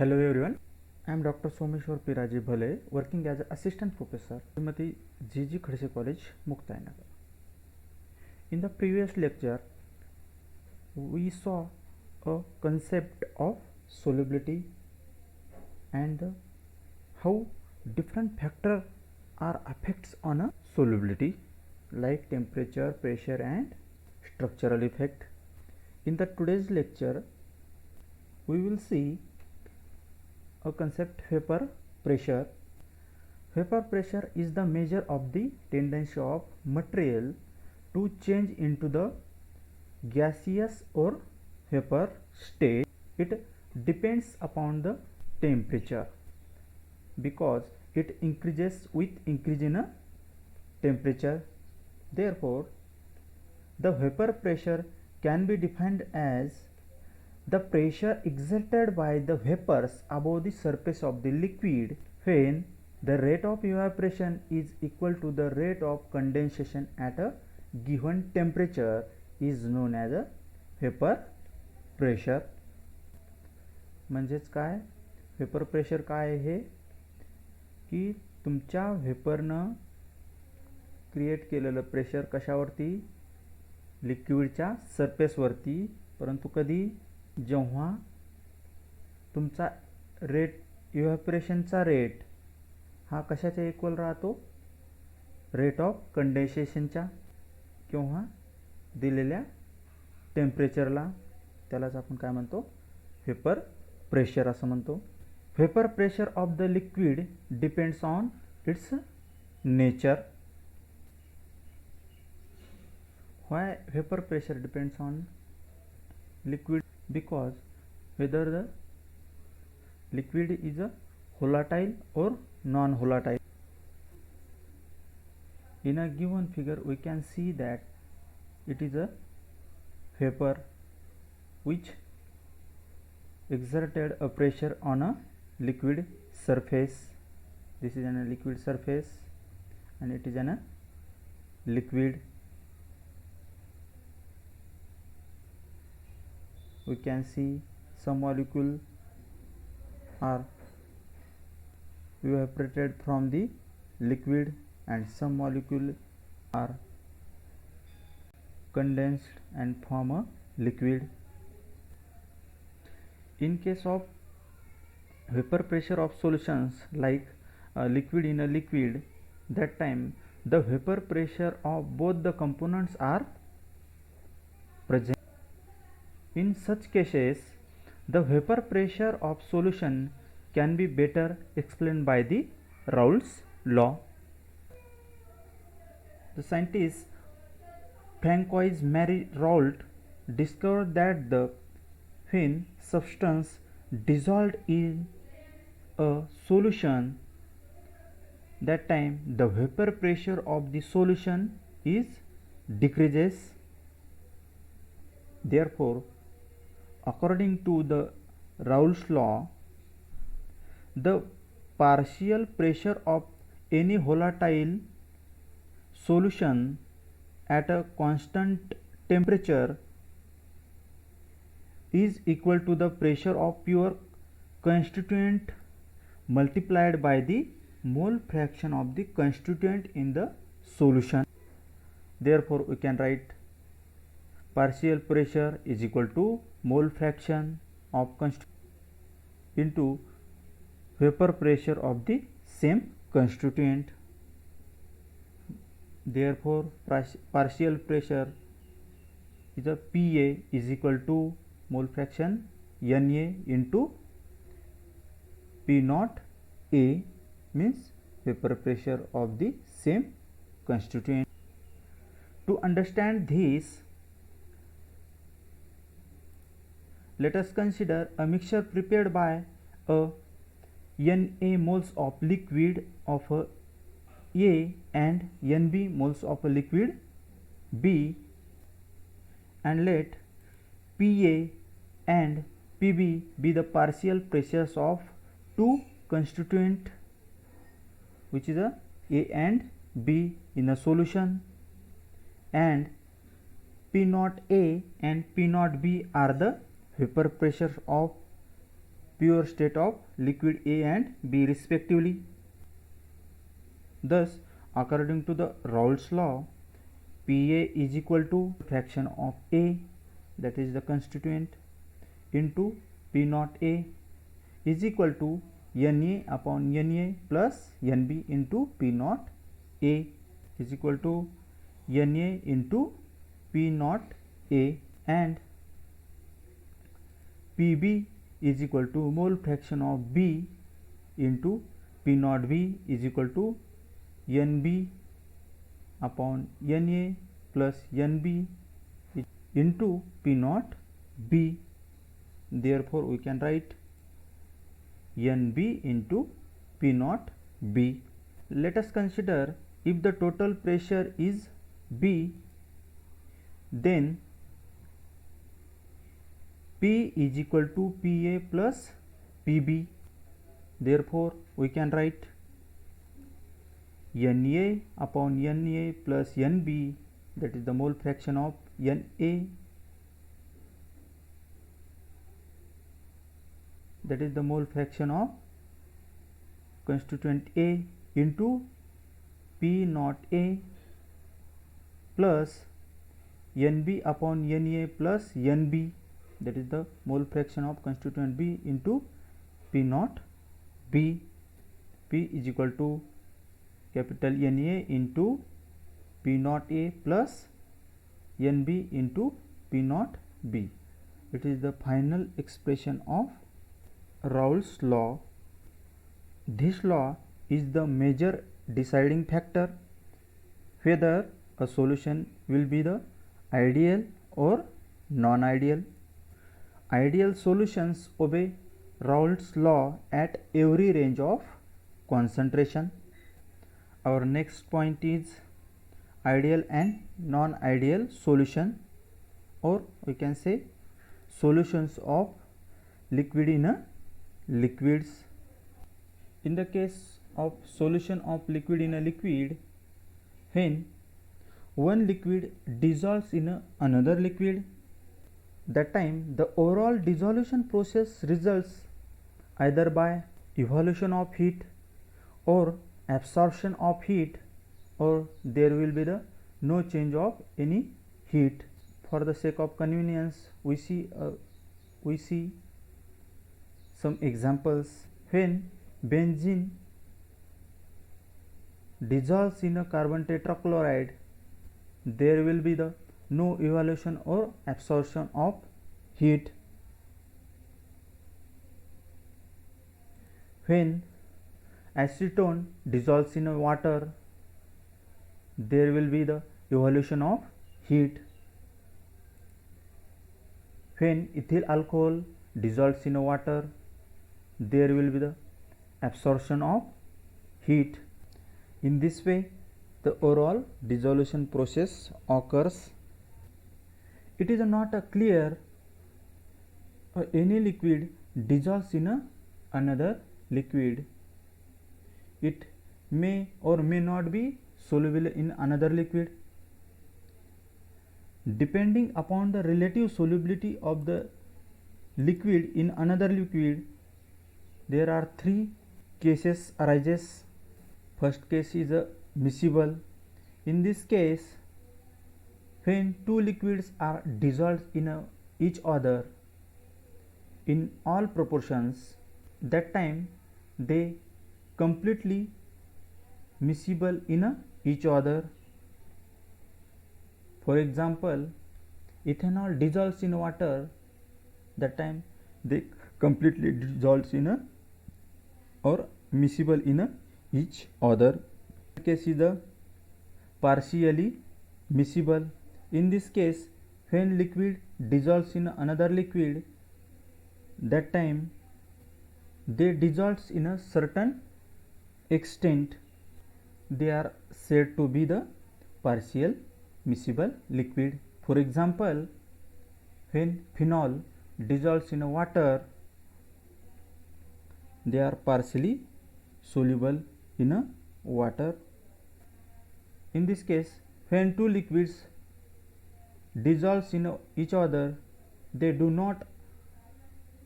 Hello everyone, I am Dr. Someshwar Piraji Bhale, working as an assistant professor, Srimati G.G. Khadse College, Muktayanagar. In the previous lecture, we saw a concept of solubility and how different factors are effects on a solubility, like temperature, pressure, and structural effect. In the today's lecture, we will see a concept vapor pressure. Vapor pressure is the measure of the tendency of material to change into the gaseous or vapor state. It depends upon the temperature because it increases with increase in a temperature. Therefore, the vapor pressure can be defined as the pressure exerted by the vapors above the surface of the liquid when the rate of evaporation is equal to the rate of condensation at a given temperature is known as a vapor pressure. म्हणजेच काय vapour pressure काय आहे की तुमच्या वेपरनं create केलेलं pressure कशावरती लिक्विडच्या सरफेसवरती, परंतु कधी जेव्हा तुमचा रेट इव्हॅपोरेशनचा रेट हा कशाच्या इक्वल राहतो, रेट ऑफ कंडेन्सेशनच्या किंवा दिलेल्या टेम्परेचरला, त्यालाच आपण काय म्हणतो वेपर प्रेशर असं म्हणतो. Vapour pressure of the liquid depends on its nature. Why vapour pressure depends on liquid? Because whether the liquid is a volatile or non-volatile. In a given figure we can see that it is a vapor which exerted a pressure on a liquid surface. This is a liquid surface and it is a liquid. We can see some molecule are evaporated from the liquid and some molecule are condensed and form a liquid. In case of vapor pressure of solutions like a liquid in a liquid, that time the vapor pressure of both the components are present. In such cases, the vapor pressure of solution can be better explained by the Raoult's law. The scientist Francois Marie Raoult discovered that when substance dissolved in a solution, that time the vapor pressure of the solution is decreases. Therefore, according to the Raoult's law, the partial pressure of any volatile solution at a constant temperature is equal to the pressure of pure constituent multiplied by the mole fraction of the constituent in the solution. Therefore, we can write partial pressure is equal to mole fraction of constituent into vapor pressure of the same constituent. Therefore, partial pressure is a Pa is equal to mole fraction Na into P naught A, means vapor pressure of the same constituent. To understand this, let us consider a mixture prepared by a Na moles of liquid of A and Nb moles of a liquid B, and let Pa and Pb be the partial pressures of two constituent, which is a and B in a solution, and P naught A and P naught B are the vapor pressure of pure state of liquid A and B respectively. Thus, according to the Raoult's law, Pa is equal to fraction of A, that is the constituent, into P naught A is equal to Na upon Na plus Nb into P naught A is equal to Na into P naught A, and Pb is equal to mole fraction of B into P naught B is equal to Nb upon Na plus Nb into P naught B. Therefore, we can write Nb into P naught B. Let us consider if the total pressure is B, then P is equal to Pa plus Pb. Therefore, we can write Na upon Na plus Nb, that is the mole fraction of Na, that is the mole fraction of constituent A, into P naught A plus Nb upon Na plus Nb, that is the mole fraction of constituent B, into P naught B. P is equal to capital Na into P naught A plus Nb into P naught B. It is the final expression of Raoult's law. This law is the major deciding factor whether a solution will be the ideal or non-ideal. Ideal solutions obey Raoult's law at every range of concentration. Our next point is ideal and non-ideal solution, or we can say solutions of liquid in a liquids. In the case of solution of liquid in a liquid, when one liquid dissolves in another liquid, that time the overall dissolution process results either by evolution of heat or absorption of heat, or there will be the no change of any heat. For the sake of convenience, we see some examples. When benzene dissolves in a carbon tetrachloride, there will be the no evolution or absorption of heat. When acetone dissolves in a water, there will be the evolution of heat. When ethyl alcohol dissolves in a water, there will be the absorption of heat. In this way, the overall dissolution process occurs. It is not clear any liquid dissolves in another liquid. It may or may not be soluble in another liquid. Depending upon the relative solubility of the liquid in another liquid, there are three cases arises. First case is miscible. In this case, when two liquids are dissolved in each other in all proportions, that time they completely miscible in each other. For example, ethanol dissolves in water, that time they completely dissolves in or miscible in each other. Case is the partially miscible. In this case, when liquid dissolves in another liquid, that time they dissolves in a certain extent, they are said to be the partial miscible liquid. For example, when phenol dissolves in water, they are partially soluble in water. In this case, when two liquids dissolves in each other, they do not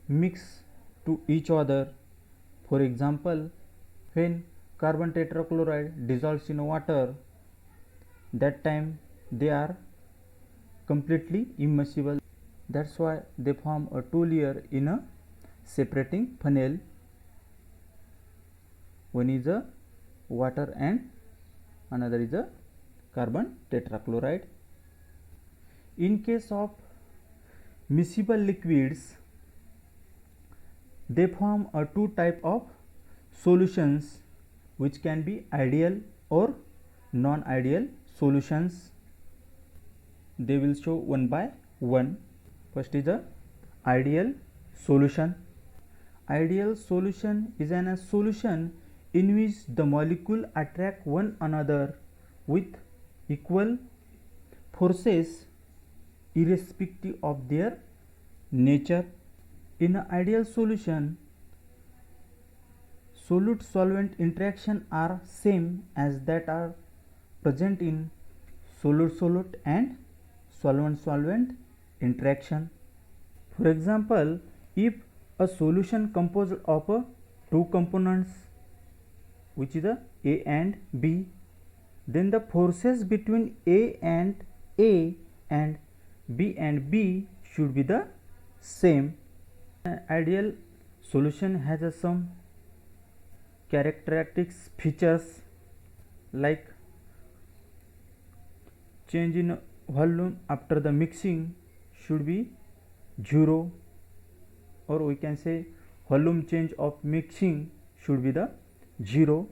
mix to each other. For example, when carbon tetrachloride dissolves in water, that time they are completely immiscible. That's why they form a two layer in a separating funnel. One is a water and another is a carbon tetrachloride. In case of miscible liquids, they form a two type of solutions which can be ideal or non-ideal solutions. They will show one by one. First is the ideal solution. Ideal solution is a solution in which the molecule attract one another with equal forces irrespective of their nature. In an ideal solution, solute solvent interaction are same as that are present in solute solute and solvent solvent interaction. For example, if a solution composed of two components which is A and B, then the forces between A and B and B should be the same. An ideal solution has some characteristics features like change in volume after the mixing should be 0, or we can say volume change of mixing should be the 0.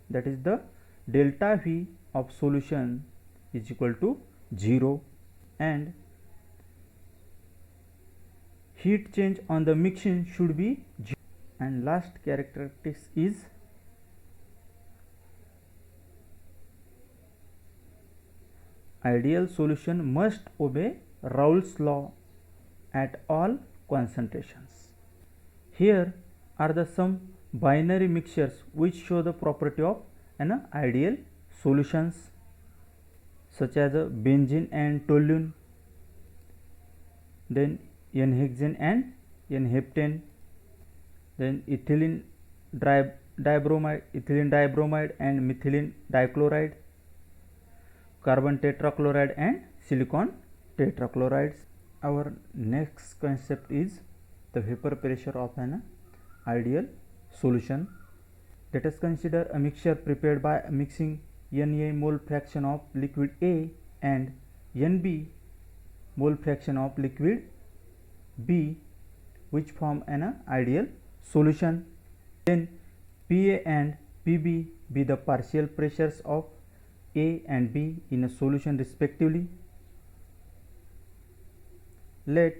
That is the delta V of solution is equal to 0, and heat change on the mixing should be 0. And last characteristic is ideal solution must obey Raoult's law at all concentrations. Here are the some binary mixtures which show the property of an ideal solutions, such as benzene and toluene, then n-hexane and n-heptane, then ethylene dibromide and methylene dichloride, carbon tetrachloride and silicon tetrachlorides. Our next concept is the vapor pressure of an ideal solution. Let us consider a mixture prepared by mixing Na mole fraction of liquid A and Nb mole fraction of liquid B, which form an ideal solution. Then Pa and Pb be the partial pressures of A and B in a solution respectively. Let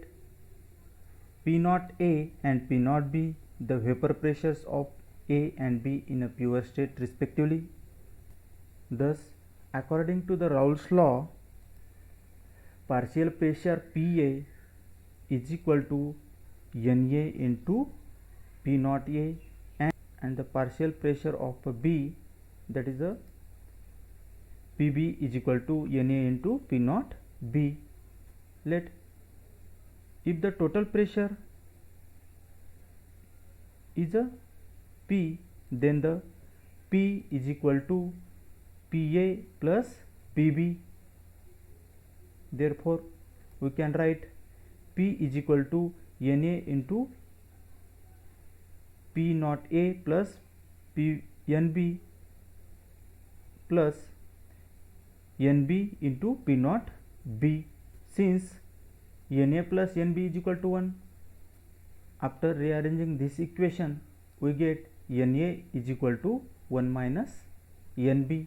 P0 A and P0 B the vapor pressures of A and B in a pure state respectively. Thus, according to the Raoult's law, partial pressure Pa is equal to Na into P0 A, and the partial pressure of B, that is a Pb is equal to Na into P0 B. Let if the total pressure is a P, then the P is equal to Pa plus Pb. Therefore, we can write P is equal to Na into P0 A plus Nb plus Nb into P0 B. Since Na plus Nb is equal to 1, after rearranging this equation, we get Na is equal to 1 minus Nb.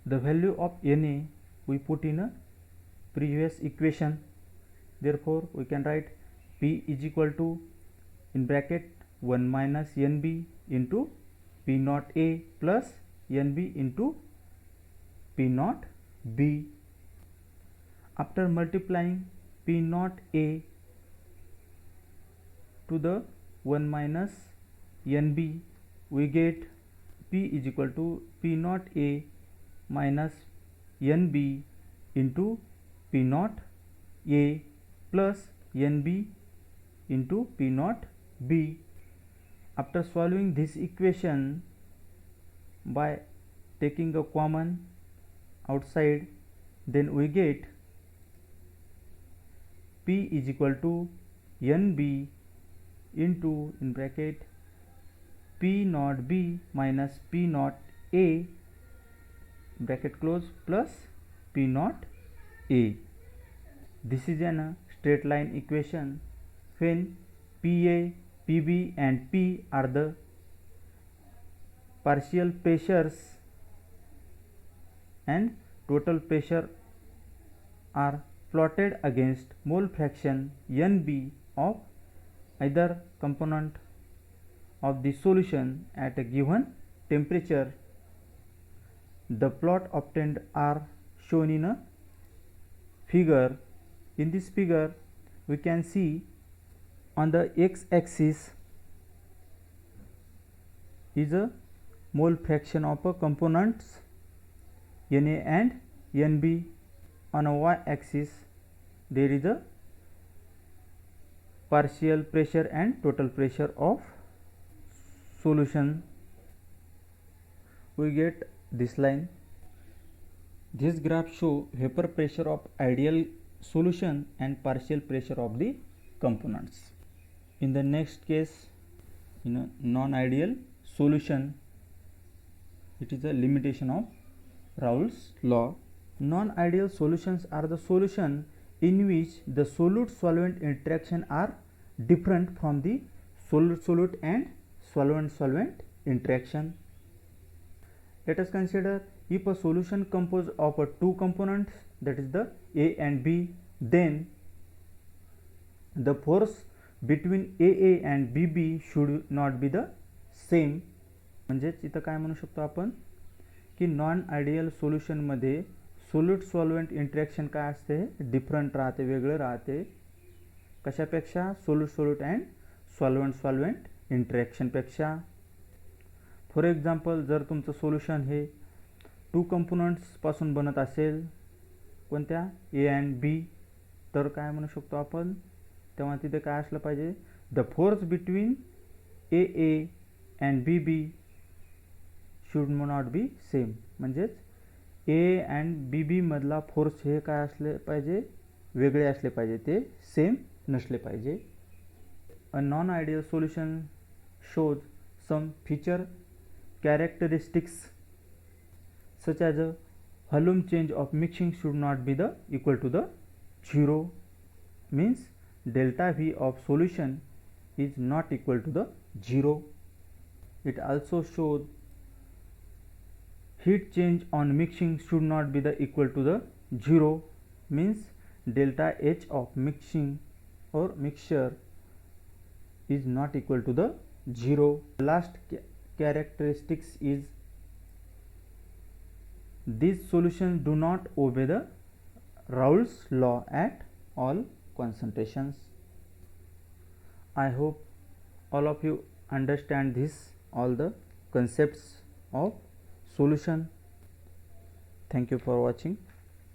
The value of Na we put in a previous equation. Therefore, we can write P is equal to in bracket 1 minus Nb into P0 A plus Nb into P0 B. After multiplying P0 A to the 1 minus Nb, we get P is equal to P0 A minus Nb into P0 A plus Nb into P0 B. After solving this equation by taking a common outside, then we get P is equal to NB into in bracket P naught B minus P naught A bracket close plus P naught A. This is a straight line equation when PA, PB and P are the partial pressures and total pressure are plotted against mole fraction NB of either component of the solution at a given temperature. The plot obtained are shown in a figure. In this figure, we can see on the x-axis is a mole fraction of a components Na and Nb. On a y-axis there is a partial pressure and total pressure of solution. We get this line. This graph show vapor pressure of ideal solution and partial pressure of the components. In the next case, in a non-ideal solution, it is a limitation of Raoult's law. Non-ideal solutions are the solution in which the solute-solvent interaction are different from the solute-solute and solvent-solvent interaction. Let us consider if a solution composed of two components, that is the A and B, then the force between AA and BB should not be the same. म्हणजेच इथं काय म्हणू शकतो आपण की non ideal सोल्युशनमध्ये solute solvent interaction काय असते, डिफरंट राहते, वेगळं राहते. कशापेक्षा? सोल्यूट अँड सॉल्व्हेंट इंटरॅक्शनपेक्षा. फॉर एक्झाम्पल, जर तुमचं सोल्युशन हे टू कंपोनंट्सपासून बनत असेल, कोणत्या? ए अँड बी, तर काय म्हणू शकतो आपण, तेव्हा तिथे काय असलं पाहिजे, the force between A A and B B should not be same. म्हणजेच ए अँड बी बी मधला फोर्स हे काय असले पाहिजे, वेगळे असले पाहिजे, ते सेम नसले पाहिजे. A non ideal solution shows some feature characteristics such as a volume change of mixing should not be the equal to the 0, means delta V of solution is not equal to the 0. It also shows heat change on mixing should not be the equal to the 0, means delta H of mixing or mixture is not equal to the 0. Last characteristics is these solutions do not obey the Raoult's law at all concentrations. I hope all of you understand this, all the concepts of solution. Thank you for watching.